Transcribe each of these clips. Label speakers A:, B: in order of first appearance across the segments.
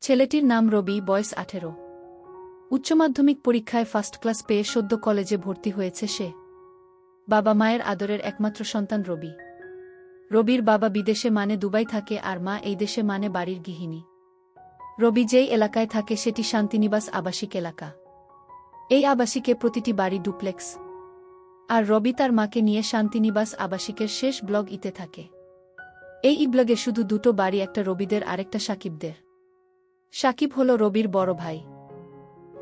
A: ছেলেটির নাম রবি, বয়স 18। উচ্চমাধ্যমিক পরীক্ষায় ফার্স্ট ক্লাস পেয়ে সদ্য কলেজে ভর্তি হয়েছে সে। বাবা মায়ের আদরের একমাত্র সন্তান রবি। রবির বাবা বিদেশে মানে দুবাই থাকে আর মা এই দেশে মানে বাড়ির গৃহিণী। রবি যেই এলাকায় থাকে সেটি শান্তিনিবাস আবাসিক এলাকা। এই আবাসিকে প্রতিটি বাড়ি ডুপ্লেক্স। আর রবি তার মাকে নিয়ে শান্তিনিবাস আবাসিকের শেষ ব্লক ইতে থাকে। এই ব্লগে শুধু দুটো বাড়ি, একটা রবিদের আরেকটা সাকিবদের। সাকিব হল রবির বড় ভাই।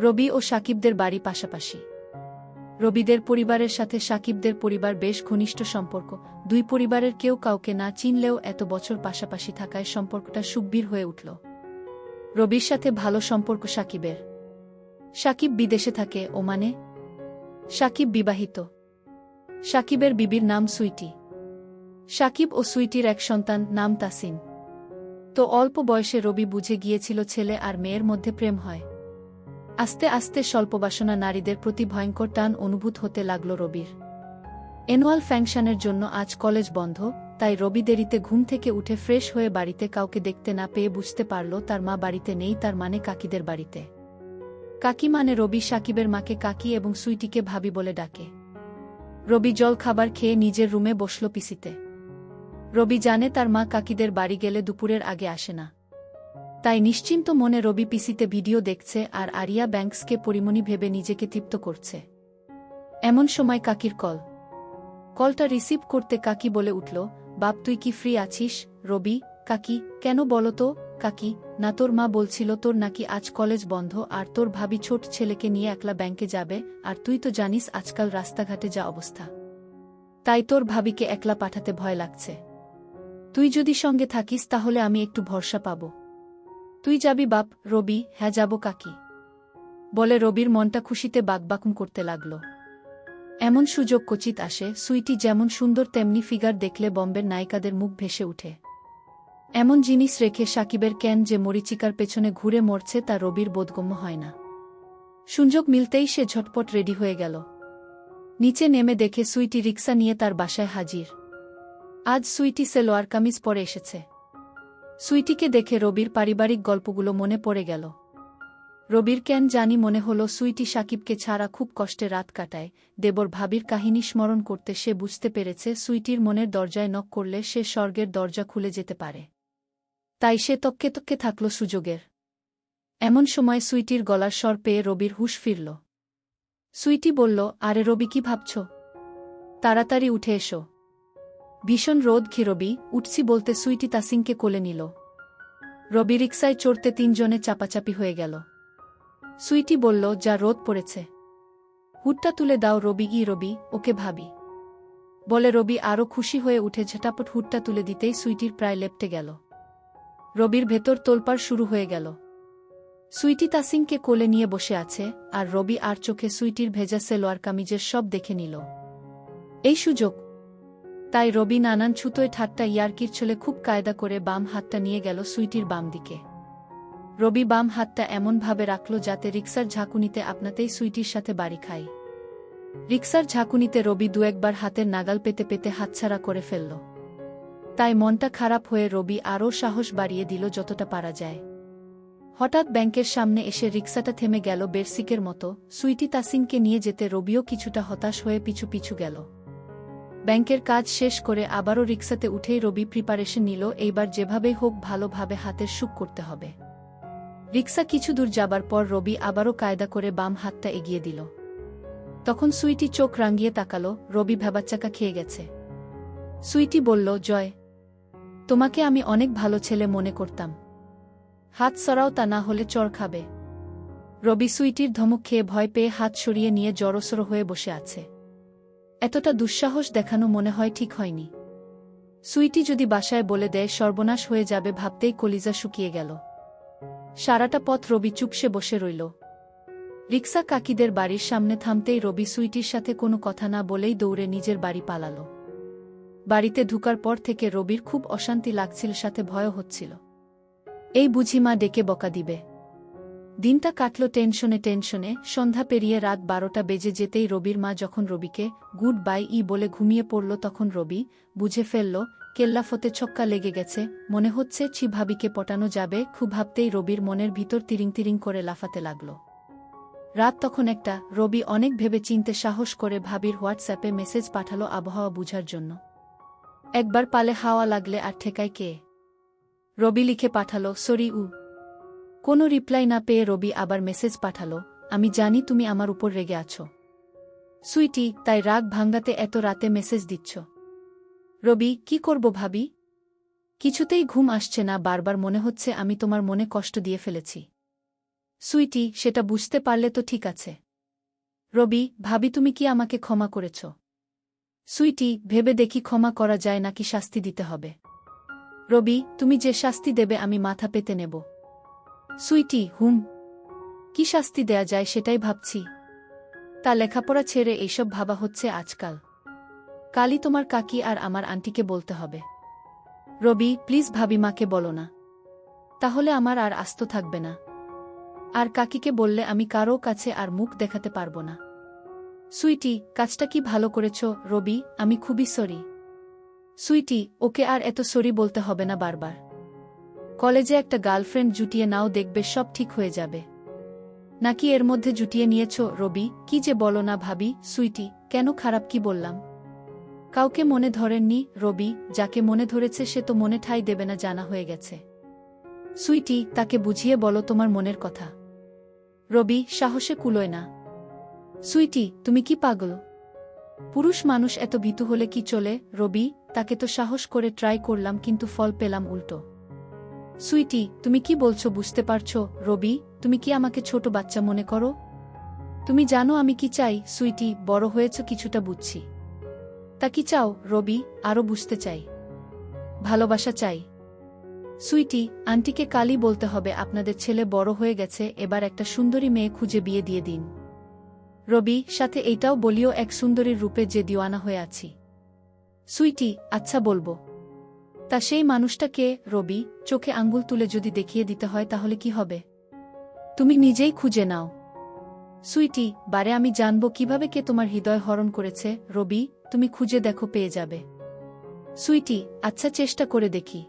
A: রবি ও সাকিবদের বাড়ি পাশাপাশি। রবিদের পরিবারের সাথে সাকিবদের পরিবার বেশ ঘনিষ্ঠ সম্পর্ক। দুই পরিবারের কেউ কাউকে না চিনলেও এত বছর পাশাপাশি থাকায় সম্পর্কটা সুগভীর হয়ে উঠল। রবির সাথে ভালো সম্পর্ক সাকিবের। সাকিব বিদেশে থাকে, ওমানে। সাকিব বিবাহিত। সাকিবের বিবির নাম সুইটি। সাকিব ও সুইটির এক সন্তান, নাম তাসিন। তো অল্প বয়সে রবি বুঝে গিয়েছিল ছেলে আর মেয়ের মধ্যে প্রেম হয়। আস্তে আস্তে স্বল্পবাসনা নারীদের প্রতি ভয়ঙ্কর টান অনুভূত হতে লাগল রবির। অ্যানুয়াল ফাংশনের জন্য আজ কলেজ বন্ধ, তাই রবি দেরিতে ঘুম থেকে উঠে ফ্রেশ হয়ে বাড়িতে কাউকে দেখতে না পেয়ে বুঝতে পারল তার মা বাড়িতে নেই, তার মানে কাকিদের বাড়িতে। কাকি মানে রবি সাকিবের মাকে কাকি এবং সুইটিকে ভাবি বলে ডাকে। রবি জল খাবার খেয়ে নিজের রুমে বসল পিসিতে। রবি জানে তার মা কাকিদের বাড়ি গেলে দুপুরের আগে আসে না। তাই নিশ্চিন্ত মনে রবি পিসিতে ভিডিও দেখছে আর আরিয়া ব্যাংকসকে পরিমণি ভেবে নিজেকে তৃপ্ত করছে। এমন সময় কাকির কল। কলটা রিসিভ করতে কাকি বলে উঠল, বাপ তুই কি ফ্রি আছিস? রবি, কাকি, কেন বলো তো? কাকি, না তোর মা বলছিল তোর নাকি আজ কলেজ বন্ধ আর তোর ভাবি ছোট ছেলেকে নিয়ে একলা ব্যাংকে যাবে, আর তুই তো জানিস আজকাল রাস্তাঘাটে যা অবস্থা। তাই তোর ভাবিকে একলা পাঠাতে ভয় লাগছে। তুই যদি সঙ্গে থাকিস তাহলে আমি একটু ভরসা পাব। তুই যাবি বাপ? রবি, হ্যাঁ যাব কাকি বলে রবির মনটা খুশিতে বাকবাকুম করতে লাগল। এমন সুযোগ কচিত আসে। সুইটি যেমন সুন্দর তেমনি ফিগার দেখলে বম্বের নায়িকাদের মুখ ভেসে উঠে। এমন জিনিস রেখে সাকিবের কেন যে মরিচিকার পেছনে ঘুরে মরছে তা রবির বোধগম্য হয় না। সুযোগ মিলতেই সে ঝটপট রেডি হয়ে গেল। নিচে নেমে দেখে সুইটি রিক্সা নিয়ে তার বাসায় হাজির। আজ সুইটি সেলোয়ার কামিজ পরে এসেছে। সুইটিকে দেখে রবির পারিবারিক গল্পগুলো মনে পড়ে গেল। রবির কেন জানি মনে হলো সুইটি সাকিবকে ছাড়া খুব কষ্টে রাত কাটায়। দেবর ভাবির কাহিনী স্মরণ করতে সে বুঝতে পেরেছে সুইটির মনের দরজায় নক করলে সে স্বর্গের দরজা খুলে যেতে পারে। তাই সে তককে তককে থাকল সুযোগের। এমন সময় সুইটির গলার স্বর পেয়ে রবির হুঁশ ফিরল। সুইটি বলল, আরে রবি, কি ভাবছ? তাড়াতাড়ি উঠে এসো। ভীষণ রোদ কি রবি? উঠছি বলতে সুইটি তাসিনকে কোলে নিল। রবি রিক্সায় চড়তে তিনজনে চাপাচাপি হয়ে গেল। সুইটি বলল, যা রোদ পড়েছে, হুডটা তুলে দাও। রবি, রবি, ওকে ভাবি বলে রবি আরও খুশি হয়ে উঠে ঝটাপট হুডটা তুলে দিতেই সুইটির প্রায় লেপ্টে গেল। রবির ভেতর তোলপাড় শুরু হয়ে গেল। সুইটি তাসিনকে কোলে নিয়ে বসে আছে আর রবি আর চোখে সুইটির ভেজা সেলোয়ার কামিজের সব দেখে নিল। এই সুযোগ। তাই রবি নানান ছুতোয় ঠাট্টা ইয়ার্কির ছলে খুব কায়দা করে বাম হাতটা নিয়ে গেল সুইটির বাম দিকে। রবি বাম হাতটা এমনভাবে রাখল যাতে রিক্সার ঝাঁকুনিতে আপনাতেই সুইটির সাথে বাড়ি খাই। রিক্সার ঝাঁকুনিতে রবি দু একবার হাতের নাগাল পেতে পেতে হাতছাড়া করে ফেলল। তাই মনটা খারাপ হয়ে রবি আরও সাহস বাড়িয়ে দিল যতটা পারা যায়। হঠাৎ ব্যাংকের সামনে এসে রিক্সাটা থেমে গেল বেরসিকের মতো। সুইটি তাসিনকে নিয়ে যেতে রবিও কিছুটা হতাশ হয়ে পিছু পিছু গেল। ব্যাংকের কাজ শেষ করে আবারও রিক্সাতে উঠেই রবি প্রিপারেশন নিল, এইবার যেভাবেই হোক ভালোভাবে হাতের সুখ করতে হবে। রিক্সা কিছু দূর যাবার পর রবি আবারও কায়দা করে বাম হাতটা এগিয়ে দিল। তখন সুইটি চোখ রাঙিয়ে তাকালো। রবি ভ্যাবাচ্চাকা খেয়ে গেছে। সুইটি বলল, জয়, তোমাকে আমি অনেক ভালো ছেলে মনে করতাম। হাত সরাও, তা না হলে চড় খাবে। রবি সুইটির ধমক খেয়ে ভয় পেয়ে হাত সরিয়ে নিয়ে জড়সড় হয়ে বসে আছে। এতটা দুঃসাহস দেখানো মনে হয় ঠিক হয়নি। সুইটি যদি বাসায় বলে দেয় সর্বনাশ হয়ে যাবে ভাবতেই কলিজা শুকিয়ে গেল। সারাটা পথ রবি চুপসে বসে রইল। রিক্সা কাকিদের বাড়ির সামনে থামতেই রবি সুইটির সাথে কোনো কথা না বলেই দৌড়ে নিজের বাড়ি পালাল। বাড়িতে ঢুকার পর থেকে রবির খুব অশান্তি লাগছিল, সাথে ভয়ও হচ্ছিল। এই বুঝি মা ডেকে বকা দিবে। দিনটা কাটল টেনশনে টেনশনে। সন্ধ্যা পেরিয়ে রাত 12টা বেজে যেতেই রবির মা যখন রবিকে গুড বাই বলে ঘুমিয়ে পড়ল তখন রবি বুঝে ফেলল কেল্লাফতে ছক্কা লেগে গেছে, মনে হচ্ছে ছি ভাবিকে পটানো যাবে। খুব ভাবতেই রবির মনের ভিতর তিরিং তিরিং করে লাফাতে লাগল। রাত তখন একটা। রবি অনেক ভেবে চিনতে সাহস করে ভাবির হোয়াটসঅ্যাপে মেসেজ পাঠালো আবহাওয়া বুঝার জন্য। একবার পালে হাওয়া লাগলে আর ঠেকায় কে? রবি লিখে পাঠালো, সরি উ। কোনো রিপ্লাই না পেয়ে রবি আবার মেসেজ পাঠালো, আমি জানি তুমি আমার উপর রেগে আছো সুইটি, তাই রাগ ভাঙ্গাতে এত রাতে মেসেজ দিচ্ছ। রবি, কি করব ভাবি? কিছুতেই ঘুম আসছে না, বারবার মনে হচ্ছে আমি তোমার মনে কষ্ট দিয়ে ফেলেছি। সুইটি, সেটা বুঝতে পারলে তো ঠিক আছে। রবি, ভাবি তুমি কি আমাকে ক্ষমা করেছ? সুইটি, ভেবে দেখি ক্ষমা করা যায় নাকি শাস্তি দিতে হবে। রবি, তুমি যে শাস্তি দেবে আমি মাথা পেতে নেব। সুইটি, কি শাস্তি দেয়া যায় সেটাই ভাবছি। তা লেখাপড়া ছেড়ে এইসব ভাবা হচ্ছে আজকাল। কালই তোমার কাকি আর আমার আন্টিকে বলতে হবে। রবি, প্লিজ ভাবি মাকে বলো না, তাহলে আমার আর আস্ত থাকবে না। আর কাকিকে বললে আমি কারও কাছে আর মুখ দেখাতে পারবো না। সুইটি, কাজটা কি ভালো করেছ রবি, আমি খুবই সরি। সুইটি, ওকে আর এত সরি বলতে হবে না বারবার। কলেজে একটা গার্লফ্রেন্ড জুটিয়ে নাও, দেখবে সব ঠিক হয়ে যাবে। নাকি এর মধ্যে জুটিয়ে নিয়েছ? রবি, কি যে বলো না ভাবি। সুইটি, কেন, খারাপ কি বললাম? কাউকে মনে ধরেননি রবি, যাকে মনে ধরেছে সে তো মনে ঠাঁই দেবে না, জানা হয়ে গেছে। সুইটি, তাকে বুঝিয়ে বলো তোমার মনের কথা। রবি, সাহসে কুলোয় না। সুইটি, তুমি কি পাগল? পুরুষ মানুষ এত ভীতু হলে কি চলে? রবি, তাকে তো সাহস করে ট্রাই করলাম কিন্তু ফল পেলাম উল্টো। সুইটি, তুমি কি বলছো বুঝতে পারছো? রবি, তুমি কি আমাকে ছোট বাচ্চা মনে করো? তুমি জানো আমি কি চাই? সুইটি, বড় হয়েছ কিছুটা বুঝছি। তা কি চাও? রবি, আরও বুঝতে চাই। ভালোবাসা চাই। সুইটি, আন্টিকে কালই বলতে হবে আপনাদের ছেলে বড় হয়ে গেছে, এবার একটা সুন্দরী মেয়ে খুঁজে বিয়ে দিয়ে দিন। রবি, সাথে এইটাও বলিও এক সুন্দরীর রূপে যে দিওয়ানা হয়ে আছি। সুইটি, আচ্ছা বলবো। তা সেই মানুষটা কে? রবি, চোখে আঙ্গুল তুলে যদি দেখিয়ে দিতে হয় তাহলে কি হবে? তুমি নিজেই খুঁজে নাও। সুইটি, বারে আমি জানব কিভাবে কে তোমার হৃদয় হরণ করেছে? রবি, তুমি খুঁজে দেখো, পেয়ে যাবে। সুইটি, আচ্ছা চেষ্টা করে দেখি।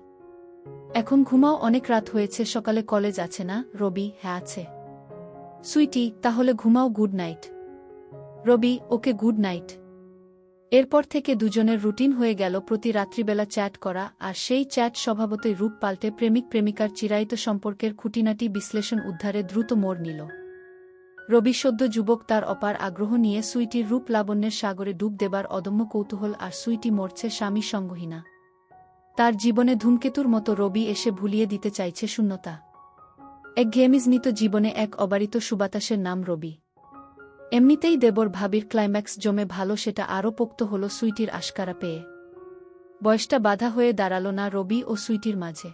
A: এখন ঘুমাও, অনেক রাত হয়েছে, সকালে কলেজ আছে না? রবি, হ্যাঁ আছে। সুইটি, তাহলে ঘুমাও, গুড নাইট। রবি, ওকে, গুড নাইট। এরপর থেকে দুজনের রুটিন হয়ে গেল প্রতি রাত্রিবেলা চ্যাট করা, আর সেই চ্যাট স্বভাবতই রূপ পাল্টে প্রেমিক প্রেমিকার চিরায়িত সম্পর্কের খুঁটিনাটি বিশ্লেষণ উদ্ধারে দ্রুত মোড় নিল। রবি সদ্য যুবক, তার অপার আগ্রহ নিয়ে সুইটির রূপ লাবণ্যের সাগরে ডুব দেবার অদম্য কৌতূহল, আর সুইটি মরছে স্বামী সঙ্গহীনা। তার জীবনে ধূমকেতুর মতো রবি এসে ভুলিয়ে দিতে চাইছে শূন্যতা। একঘেয়েমিজনিত জীবনে এক অবারিত সুবাতাসের নাম রবি। এমনিতেই দেবর ভাবির ক্লাইম্যাক্স জমে ভালো, সেটা আরও পোক্ত হল সুইটির আশকারা পেয়ে। বয়সটা বাধা হয়ে দাঁড়াল না রবি ও সুইটির মাঝে।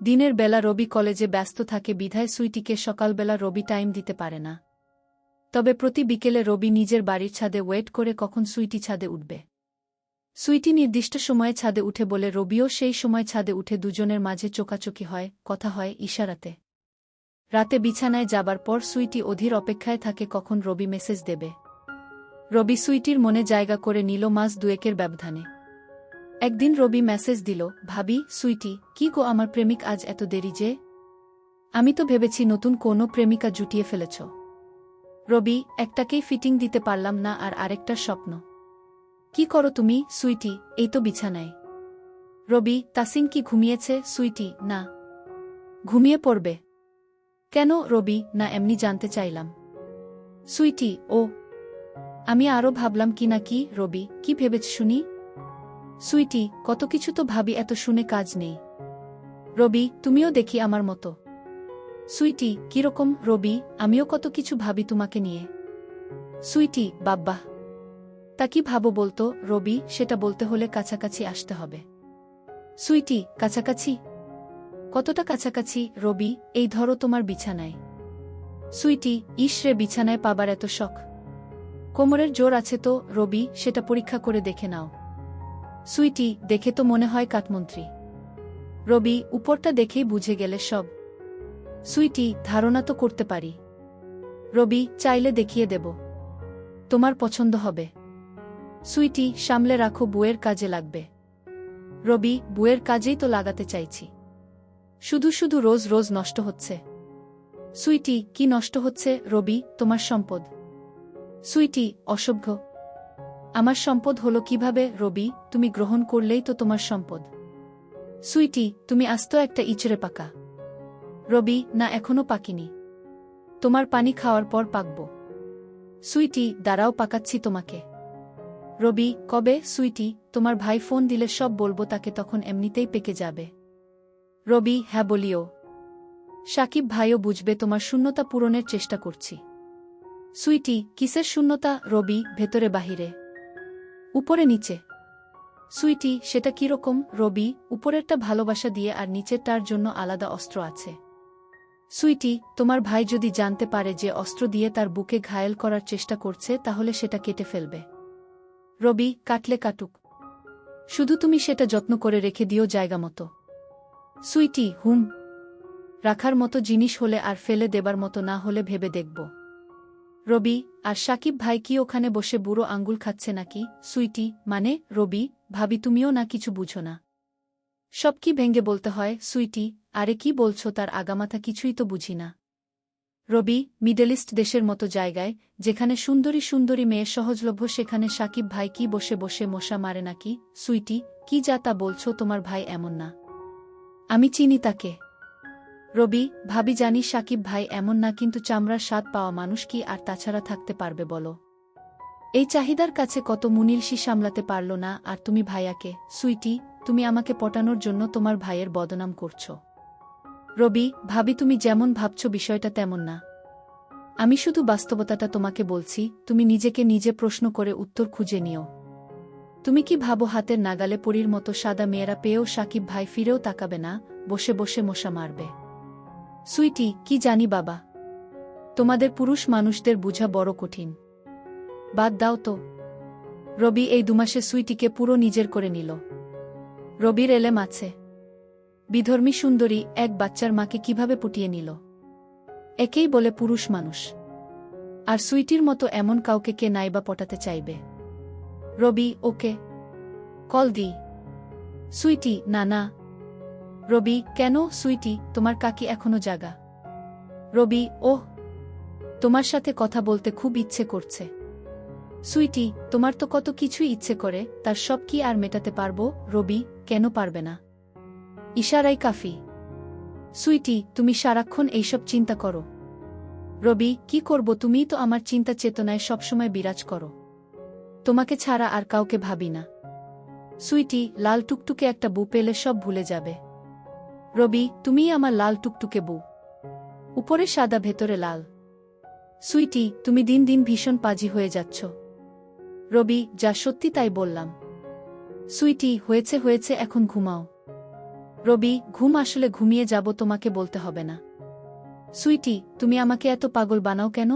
A: দিনের বেলা রবি কলেজে ব্যস্ত থাকে বিধায় সুইটিকে সকালবেলা রবি টাইম দিতে পারে না। তবে প্রতি বিকেলে রবি নিজের বাড়ির ছাদে ওয়েট করে কখন সুইটি ছাদে উঠবে। সুইটি নির্দিষ্ট সময়ে ছাদে উঠে বলে রবিও সেই সময় ছাদে উঠে, দুজনের মাঝে চোকাচোকি হয়, কথা হয় ইশারাতে। রাতে বিছানায় যাবার পর সুইটি অধীর অপেক্ষায় থাকে কখন রবি মেসেজ দেবে। রবি সুইটির মনে জায়গা করে নিল মাস দুয়েকের ব্যবধানে। একদিন রবি মেসেজ দিল, ভাবি, সুইটি, কি গো আমার প্রেমিক আজ এত দেরি যে? আমি তো ভেবেছি নতুন কোনো প্রেমিকা জুটিয়ে ফেলেছ। রবি, একটাকেই ফিটিং দিতে পারলাম না, আর আরেকটার স্বপ্ন। কি করো তুমি? সুইটি, এই তো বিছানায়। রবি, তাসিন কি ঘুমিয়েছে? সুইটি, না। ঘুমিয়ে পড়বে কেন? রবি, না, এমনি জানতে চাইলাম। সুইটি, ও, আমি আরও ভাবলাম কি না কি। রবি, কি ভেবেছ শুনি? সুইটি, কত কিছু তো ভাবি, এত শুনে কাজ নেই। রবি, তুমিও দেখি আমার মতো। সুইটি, কিরকম? রবি, আমিও কত কিছু ভাবি তোমাকে নিয়ে। সুইটি, বাব্বা, তা কি ভাবো বলতো? রবি, সেটা বলতে হলে কাছাকাছি আসতে হবে। সুইটি, কাছাকাছি? কতটা কাছাকাছি? রবি, এই ধরো তোমার বিছানায়। সুইটি, ইসরে, বিছানায় পাবার এত শখ? কোমরের জোর আছে তো? রবি, সেটা পরীক্ষা করে দেখে নাও। সুইটি, দেখে তো মনে হয় কাঠমন্ত্রী। রবি, উপরটা দেখেই বুঝে গেলে সব। সুইটি, ধারণা তো করতে পারি। রবি, চাইলে দেখিয়ে দেব, তোমার পছন্দ হবে। সুইটি, সামলে রাখো, বউয়ের কাজে লাগবে। রবি, বুয়ের কাজেই তো লাগাতে চাইছি। শুধু শুধু রোজ রোজ নষ্ট হচ্ছে। সুইটি, কি নষ্ট হচ্ছে? রবি, তোমার সম্পদ। সুইটি, অসভ্য। আমার সম্পদ হলো কিভাবে? রবি, তুমি গ্রহণ করলেই তো তোমার সম্পদ। সুইটি, তুমি আস্ত একটা ইচড়ে পাকা। রবি, না, এখনো পাকিনি। তোমার পানি খাওয়ার পর পাকব। সুইটি, দাঁড়াও, পাকাচ্ছি তোমাকে। রবি, কবে? সুইটি, তোমার ভাই ফোন দিলে সব বলবো তাকে, তখন এমনিতেই পেকে যাবে। রবি, হ্যাঁ বলিও। সাকিব ভাইও বুঝবে তোমার শূন্যতা পূরণের চেষ্টা করছি। সুইটি, কিসের শূন্যতা? রবি, ভেতরে বাহিরে, উপরে নিচে। সুইটি, সেটা কিরকম? রবি, উপরেরটা ভালোবাসা দিয়ে আর নিচেরটার জন্য আলাদা অস্ত্র আছে। সুইটি, তোমার ভাই যদি জানতে পারে যে অস্ত্র দিয়ে তার বুকে ঘায়েল করার চেষ্টা করছে, তাহলে সেটা কেটে ফেলবে। রবি, কাটলে কাটুক, শুধু তুমি সেটা যত্ন করে রেখে দিও জায়গা মতো। সুইটি, হুম। রাখার মতো জিনিস হলে আর ফেলে দেবার মতো না হলে ভেবে দেখব। রবি, আর সাকিব ভাই কি ওখানে বসে বুড়ো আঙ্গুল খাচ্ছে নাকি? সুইটি, মানে? রবি, ভাবি তুমিও না কিছু বুঝো না। সব কি ভেঙ্গে বলতে হয়? সুইটি, আরে কি বলছো, তার আগামাথা কিছুই তো বুঝি না। রবি, মিডল ইস্ট দেশের মতো জায়গায়, যেখানে সুন্দরী সুন্দরী মেয়ে সহজলভ্য, সেখানে সাকিব ভাই কি বসে বসে মশা মারে নাকি? সুইটি, কি যা তা বলছো, তোমার ভাই এমন না। আমি চিনি তাকে। রবি, ভাবি জানি সাকিব ভাই এমন না, কিন্তু চামড়ার স্বাদ পাওয়া মানুষ কি আর তাছাড়া থাকতে পারবে বলো? এই চাহিদার কাছে কত মুনিলসি সামলাতে পারল না, আর তুমি ভাইয়াকে। সুইটি, তুমি আমাকে পটানোর জন্য তোমার ভাইয়ের বদনাম করছো। রবি, ভাবি তুমি যেমন ভাবছ বিষয়টা তেমন না। আমি শুধু বাস্তবতাটা তোমাকে বলছি, তুমি নিজেকে নিজে প্রশ্ন করে উত্তর খুঁজে নিও। তুমি কি ভাবো হাতের নাগালে পরীর মতো সাদা মেয়েরা পেয়েও সাকিব ভাই ফিরেও তাকাবে না, বসে বসে মশা মারবে? সুইটি, কি জানি বাবা, তোমাদের পুরুষ মানুষদের বুঝা বড় কঠিন। বাদ দাও তো। রবি এই দুমাসে সুইটিকে পুরো নিজের করে নিল। রবির এলেম আছে। বিধর্মী সুন্দরী এক বাচ্চার মাকে কিভাবে পুটিয়ে নিল। একেই বলে পুরুষ মানুষ। আর সুইটির মতো এমন কাউকে কে নাইবা পটাতে চাইবে? রবি, ওকে কল দি। সুইটি, না না। রবি, কেন? সুইটি, তোমার কাকি এখনো জাগা। রবি, ওহ, তোমার সাথে কথা বলতে খুব ইচ্ছে করছে। সুইটি, তোমার তো কত কিছুই ইচ্ছে করে, তার সব কি আর মেটাতে পারবো? রবি, কেন পারবে না? ইশারাই কাফি। সুইটি, তুমি সারাক্ষণ এইসব চিন্তা করো। রবি, কি করব, তুমিই তো আমার চিন্তা চেতনায় সবসময় বিরাজ করো। তোমাকে ছাড়া আর কাউকে ভাবি না। সুইটি, লাল টুকটুকে একটা বউ পেলে সব ভুলে যাবে। রবি, তুমিই আমার লাল টুকটুকে বউ। উপরে সাদা, ভেতরে লাল। সুইটি, তুমি দিন দিন ভীষণ পাজি হয়ে যাচ্ছ। রবি, যা সত্যি তাই বললাম। সুইটি, হয়েছে হয়েছে, এখন ঘুমাও। রবি, ঘুম আসলে ঘুমিয়ে যাব, তোমাকে বলতে হবে না। সুইটি, তুমি আমাকে এত পাগল বানাও কেন?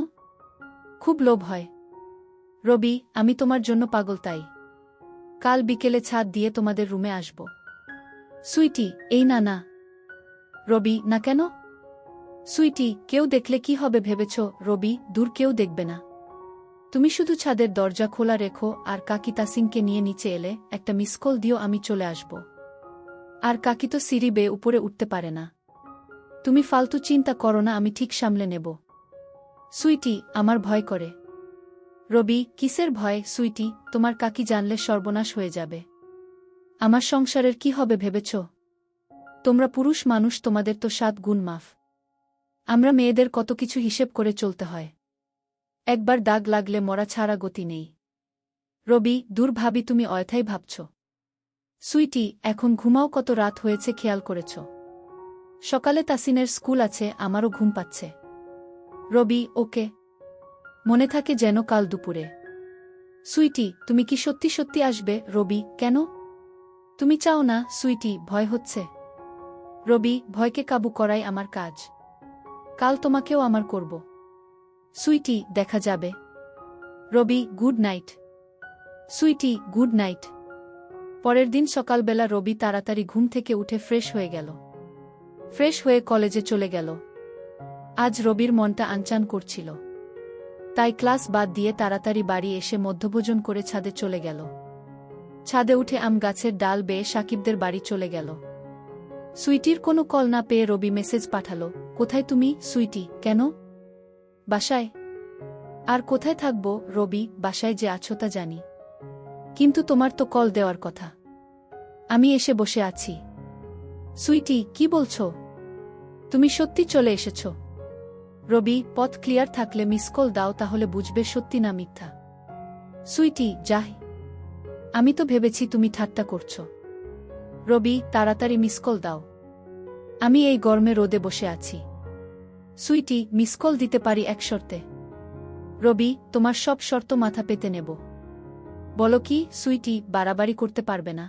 A: খুব লোভ হয়। রবি, আমি তোমার জন্য পাগল, তাই কাল বিকেলে ছাদ দিয়ে তোমাদের রুমে আসব। সুইটি, এই না না। রবি, না কেন? সুইটি, কেউ দেখলে কি হবে ভেবেছ? রবি, দূর, কেউ দেখবে না। তুমি শুধু ছাদের দরজা খোলা রেখো, আর কাকি তাসিনকে নিয়ে নিচে এলে একটা মিস কল দিও, আমি চলে আসব। আর কাকি তো সিঁড়ি বেয়ে উপরে উঠতে পারে না। তুমি ফালতু চিন্তা করো না, আমি ঠিক সামলে নেব। সুইটি, আমার ভয় করে। রবি, কিসের ভয়? সুইটি, তোমার কাকি জানলে সর্বনাশ হয়ে যাবে। আমার সংসারের কি হবে ভেবেছ? তোমরা পুরুষ মানুষ, তোমাদের তো 7 গুণ মাফ। আমরা মেয়েদের কত কিছু হিসেব করে চলতে হয়। একবার দাগ লাগলে মরা ছাড়া গতি নেই। রবি, দূর ভাবি, তুমি অয়থাই ভাবছ। সুইটি, এখন ঘুমাও, কত রাত হয়েছে খেয়াল করেছ? সকালে তাসিনের স্কুল আছে, আমারও ঘুম পাচ্ছে। রবি, ওকে, মনে থাকে যেন কাল দুপুরে। সুইটি, তুমি কি সত্যি সত্যি আসবে? রবি, কেন? তুমি চাও না? সুইটি, ভয় হচ্ছে। রবি, ভয়কে কাবু করাই আমার কাজ। কাল তোমাকেও আমার করব। সুইটি, দেখা যাবে। Rabi, good night. Sweety, good night. পরের দিন সকালবেলা রবি তাড়াতাড়ি ঘুম থেকে উঠে ফ্রেশ হয়ে গেল। ফ্রেশ হয়ে কলেজে চলে গেল। আজ রবির মনটা আনচান করছিল। তাই ক্লাস বাদ দিয়ে তাড়াতাড়ি বাড়ি এসে মধ্যভোজন করে ছাদে চলে গেল। ছাদে উঠে আম গাছের ডাল বেয়ে সাকিবদের বাড়ি চলে গেল। সুইটির কোনো কল না পেয়ে রবি মেসেজ পাঠালো, কোথায় তুমি, সুইটি? কেন? বাসায়। আর কোথায় থাকব রবি, বাসায় যে আছো তা জানি, কিন্তু তোমার তো কল দেওয়ার কথা। আমি এসে বসে আছি। সুইটি, কি বলছো? তুমি সত্যি চলে এসেছ? রবি, পথ ক্লিয়ার থাকলে মিস কল দাও, তাহলে বুঝবে সত্যি না মিথ্যা। সুইটি, যাই। আমি তো ভেবেছি তুমি ঠাট্টা করছো। রবি, তাড়াতাড়ি মিস কল দাও। আমি এই গরমে রোদে বসে আছি। সুইটি, মিস কল দিতে পারি এক শর্তে। রবি, তোমার সব শর্ত মাথা পেতে নেব। বলো কি সুইটি, বাড়াবাড়ি করতে পারবে না?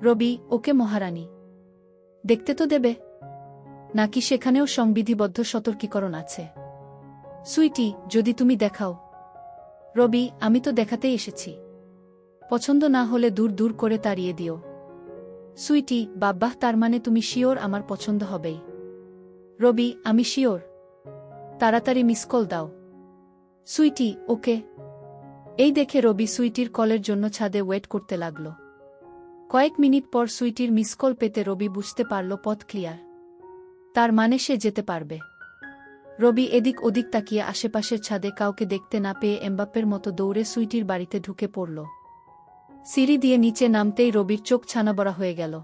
A: রবি, ওকে মহারানী। দেখতে তো দেবে, নাকি সেখানেও সংবিধিবদ্ধ সতর্কীকরণ আছে? সুইটি, যদি তুমি দেখাও। রবি, আমি তো দেখাতেই এসেছি। পছন্দ না হলে দূর দূর করে তাড়িয়ে দিও। সুইটি, বাব্বাহ, তার মানে তুমি শিওর আমার পছন্দ হবেই? রবি, আমি শিওর। তাড়াতাড়ি মিস কল দাও। সুইটি, ওকে। এই দেখে রবি সুইটির কলের জন্য ছাদে ওয়েট করতে লাগল। কয়েক মিনিট পর সুইটির মিস কল পেতে রবি বুঝতে পারল পথ ক্লিয়ার। তার মানে সে যেতে পারবে। রবি এদিক ওদিক তাকিয়ে আশেপাশের ছাদে কাউকে দেখতে না পেয়ে এমবাপ্পের মতো দৌড়ে সুইটির বাড়িতে ঢুকে পড়ল। সিঁড়ি দিয়ে নিচে নামতেই রবির চোখ ছানাবড়া হয়ে গেল।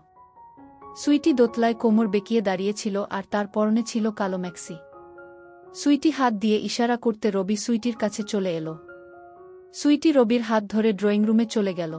A: সুইটি দোতলায় কোমর বেঁকিয়ে দাঁড়িয়েছিল আর তার পরনে ছিল কালো ম্যাক্সি। সুইটি হাত দিয়ে ইশারা করতে রবি সুইটির কাছে চলে এল। সুইটি রবির হাত ধরে ড্রয়িং রুমে চলে গেল।